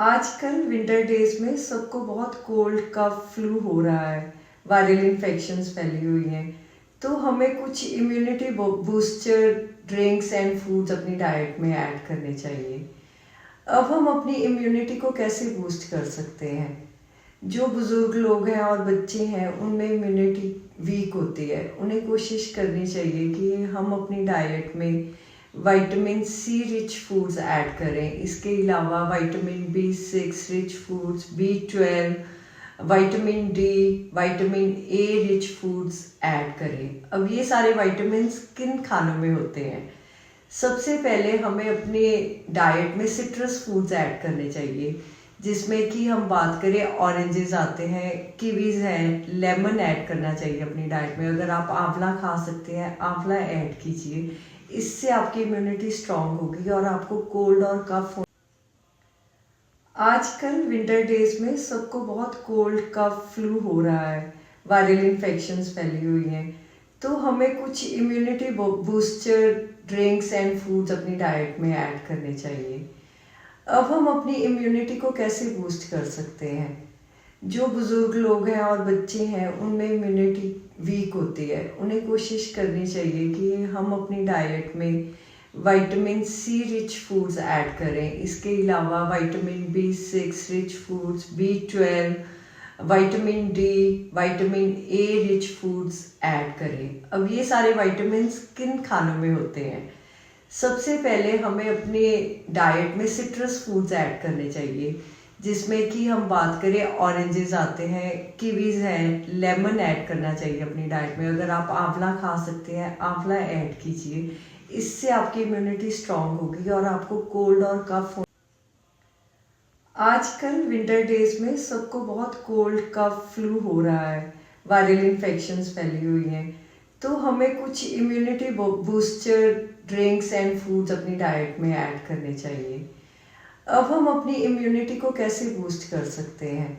आजकल winter days में सबको बहुत कोल्ड कफ फ्लू हो रहा है। वायरल इन्फेक्शंस फैली हुई हैं। तो हमें कुछ immunity booster drinks and foods अपनी डाइट में ऐड करने चाहिए। अब हम अपनी इम्यूनिटी को कैसे बूस्ट कर सकते हैं? जो बुजुर्ग लोग हैं और बच्चे हैं उनमें इम्यूनिटी वीक होती है, उन्हें कोशिश करनी चाहिए कि हम अपनी डाइट में vitamin C rich foods add करें। इसके अलावा vitamin B6 rich foods, B12, vitamin D, vitamin A rich foods add करें। अब ये सारे विटामिन किन खानों में होते हैं? सबसे पहले हमें अपने डाइट में सिट्रस फूड्स ऐड करने चाहिए, जिसमें कि हम बात करें ऑरेंजेस आते हैं, कीवीज हैं, लेमन ऐड करना चाहिए अपनी डाइट में। अगर आप आंवला खा सकते हैं, आंवला ऐड कीजिए। इससे आपकी इम्यूनिटी स्ट्रांग होगी और आपको कोल्ड और कफ हो। आजकल विंटर डेज में सबको बहुत कोल्ड कफ फ्लू हो रहा है, वायरल इन्फेक्शंस फैली हुई हैं। तो हमें कुछ immunity booster drinks and foods अपनी डाइट में ऐड करने चाहिए। अब हम अपनी इम्यूनिटी को कैसे बूस्ट कर सकते हैं? जो बुजुर्ग लोग हैं और बच्चे हैं उनमें इम्यूनिटी वीक होती है, उन्हें कोशिश करनी चाहिए कि हम अपनी डाइट में vitamin C rich foods add करें। इसके अलावा vitamin B6 rich foods, B12, vitamin D, vitamin A rich foods add करें। अब ये सारे विटामिन किन खानों में होते हैं? सबसे पहले हमें अपने डाइट में सिट्रस फूड्स ऐड करने चाहिए, जिसमें कि हम बात करें ऑरेंजेस आते हैं, कीवीज हैं, लेमन ऐड करना चाहिए अपनी डाइट में। अगर आप आंवला खा सकते हैं, आंवला ऐड कीजिए। इससे आपकी इम्यूनिटी स्ट्रांग होगी और आपको कोल्ड और कफ हो। आजकल विंटर डेज में सबको बहुत कोल्ड कफ फ्लू हो रहा है, वायरल इन्फेक्शंस फैली हुई हैं। तो हमें कुछ immunity booster drinks and foods अपनी डाइट में ऐड करने चाहिए। अब हम अपनी इम्यूनिटी को कैसे बूस्ट कर सकते हैं?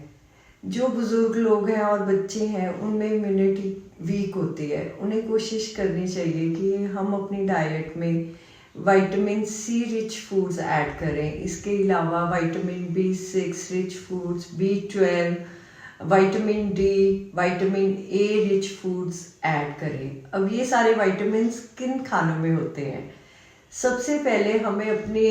जो बुजुर्ग लोग हैं और बच्चे हैं उनमें इम्यूनिटी वीक होती है, उन्हें कोशिश करनी चाहिए कि हम अपनी डाइट में vitamin C rich foods add करें। इसके अलावा vitamin B6 rich foods, B12, vitamin D, vitamin A rich foods add करें। अब ये सारे विटामिन किन खानों में होते हैं? सबसे पहले हमें अपने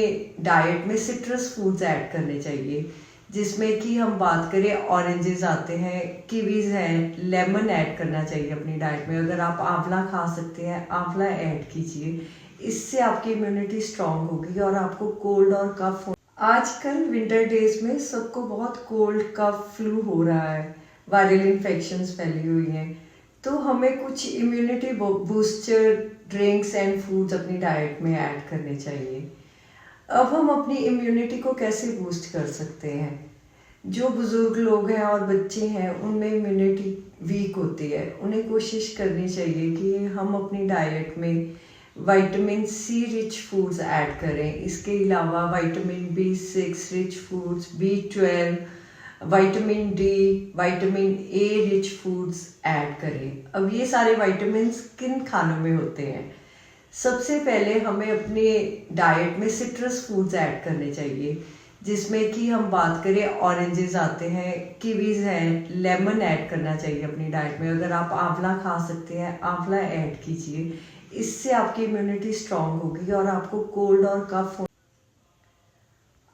डाइट में सिट्रस फूड्स ऐड करने चाहिए, जिसमें कि हम बात करें ऑरेंजेस आते हैं, कीवीज हैं, लेमन ऐड करना चाहिए अपनी डाइट में। अगर आप आंवला खा सकते हैं, आंवला ऐड कीजिए। इससे आपकी इम्यूनिटी स्ट्रांग होगी और आपको कोल्ड और कफ हो। आजकल विंटर डेज में सबको बहुत कोल्ड कफ फ्लू हो रहा है, वायरल इन्फेक्शंस फैली हुई हैं। तो हमें कुछ immunity booster drinks and foods अपनी डाइट में ऐड करने चाहिए। अब हम अपनी इम्यूनिटी को कैसे बूस्ट कर सकते हैं? जो बुजुर्ग लोग हैं और बच्चे हैं उनमें इम्यूनिटी वीक होती है, उन्हें कोशिश करनी चाहिए कि हम अपनी डाइट में vitamin C rich foods add करें। इसके अलावा vitamin B6 rich foods, B12, vitamin D, vitamin A rich foods add करें। अब ये सारे विटामिन किन खानों में होते हैं? सबसे पहले हमें अपने डाइट में सिट्रस फूड्स ऐड करने चाहिए, जिसमें कि हम बात करें ऑरेंजेस आते हैं, कीवीज हैं, लेमन ऐड करना चाहिए अपनी डाइट में। अगर आप आंवला खा सकते हैं, आंवला ऐड कीजिए। इससे आपकी इम्यूनिटी स्ट्रांग होगी और आपको कोल्ड और कफ हो।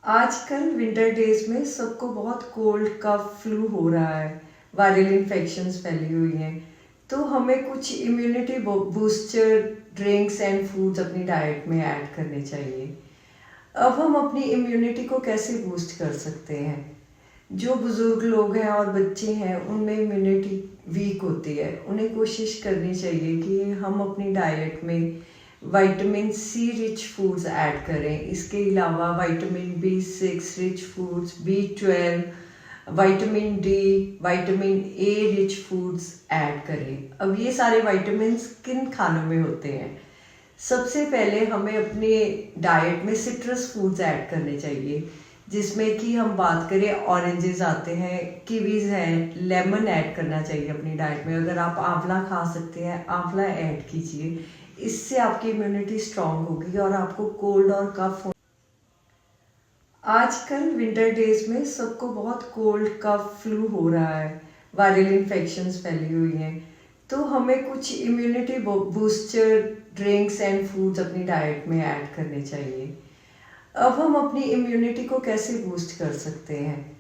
आजकल विंटर डेज में सबको बहुत कोल्ड कफ फ्लू हो रहा है, वायरल इन्फेक्शंस फैली हुई हैं। तो हमें कुछ immunity booster drinks and foods अपनी डाइट में ऐड करने चाहिए। अब हम अपनी इम्यूनिटी को कैसे बूस्ट कर सकते हैं? जो बुजुर्ग लोग हैं और बच्चे हैं उनमें इम्यूनिटी वीक होती है, उन्हें कोशिश करनी चाहिए कि हम अपनी डाइट में vitamin C rich foods add करें। इसके अलावा vitamin B6 rich foods, B12, vitamin D, vitamin A rich foods add करें। अब ये सारे विटामिन किन खानों में होते हैं? सबसे पहले हमें अपने डाइट में सिट्रस फूड्स ऐड करने चाहिए, जिसमें कि हम बात करें ऑरेंजेस आते हैं, कीवीज हैं, लेमन ऐड करना चाहिए अपनी डाइट में। अगर आप आंवला खा सकते हैं, आंवला ऐड कीजिए। इससे आपकी इम्यूनिटी स्ट्रांग होगी और आपको कोल्ड और कफ हो। आजकल विंटर डेज में सबको बहुत कोल्ड कफ फ्लू हो रहा है, वायरल इन्फेक्शंस फैली हुई हैं। तो हमें कुछ immunity booster drinks and foods अपनी डाइट में ऐड करने चाहिए। अब हम अपनी इम्यूनिटी को कैसे बूस्ट कर सकते हैं?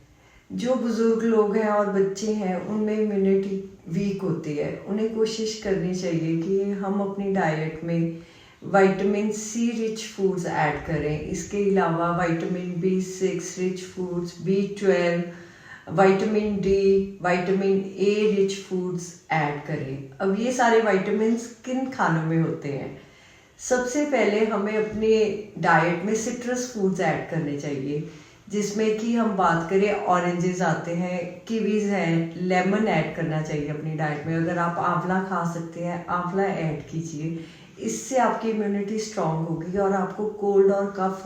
जो बुजुर्ग लोग हैं और बच्चे हैं उनमें इम्यूनिटी वीक होती है, उन्हें कोशिश करनी चाहिए कि हम अपनी डाइट में vitamin C rich foods add करें। इसके अलावा vitamin B6 rich foods, B12, vitamin D, vitamin A rich foods add करें। अब ये सारे विटामिन किन खानों में होते हैं? सबसे पहले हमें अपने डाइट में सिट्रस फूड्स ऐड करने चाहिए, जिसमें कि हम बात करें ऑरेंजेस आते हैं, कीवीज हैं, लेमन ऐड करना चाहिए अपनी डाइट में। अगर आप आंवला खा सकते हैं, आंवला ऐड कीजिए। इससे आपकी इम्यूनिटी स्ट्रांग होगी और आपको कोल्ड और कफ